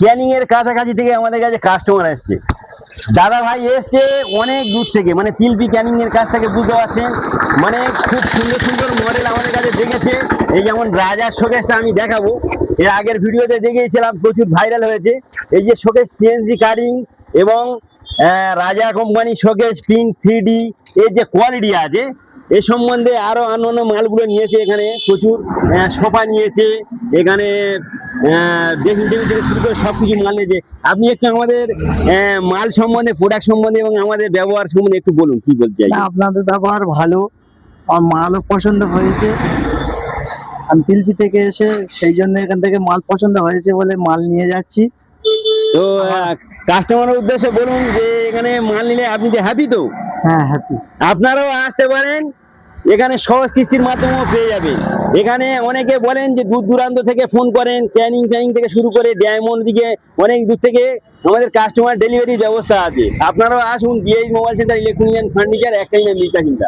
ক্যানিং এর কাছাকাছি থেকে আমাদের কাছে কাস্টমার আসছে। দাদা ভাই এসছে অনেক দূর থেকে, মানে পিলপি ক্যানিং এর কাছ থেকে, বুঝতে পারছেন, মানে খুব সুন্দর সুন্দর মডেল আমাদের কাছে দেখেছে। এই যেমন রাজার শোকেসটা আমি দেখাবো, এর আগের ভিডিওতে দেখিয়েছিলাম, প্রচুর ভাইরাল হয়েছে। এই যে শোকেস সিএনজি কারিং এবং রাজা কোম্পানি শোকেস পিঙ্ক 3D এর যে কোয়ালিটি আছে, এ সম্বন্ধে আরো অন্যান্য মালগুলো নিয়েছে। এখানে প্রচুর সোফা নিয়েছে, এখানে ড্রেসিং টেবিল থেকে শুরু করে সবকিছু মাল নিয়েছে। আপনি একটু আমাদের মাল সম্বন্ধে, প্রোডাক্ট সম্বন্ধে এবং আমাদের ব্যবহার সম্বন্ধে একটু বলুন, কি বলতে চাই। না, আপনাদের ব্যবহার ভালো, আমার মালও পছন্দ হয়েছে। আমি তিলপি থেকে এসে সেই জন্য এখান থেকে মাল পছন্দ হয়েছে বলে মাল নিয়ে যাচ্ছি। তো কাস্টমারের উদ্দেশ্যে বলুন যে এখানে মাল নিলে আপনি যে হ্যাপি তো? হ্যাঁ, হ্যাপি। আপনারাও আসতে পারেন, এখানে সহজ কিস্তির মাধ্যমেও পেয়ে যাবেন। এখানে অনেকে বলেন যে দূর দূরান্ত থেকে ফোন করেন, ক্যানিং ফ্যানিং থেকে শুরু করে ডায়মন্ড দিকে অনেক দূর থেকে আমাদের কাস্টমার ডেলিভারির ব্যবস্থা আছে। আপনারাও আসুন, DIS mobile centre, electronics and furniture, একটাই নাম, মিতা চিন্তা।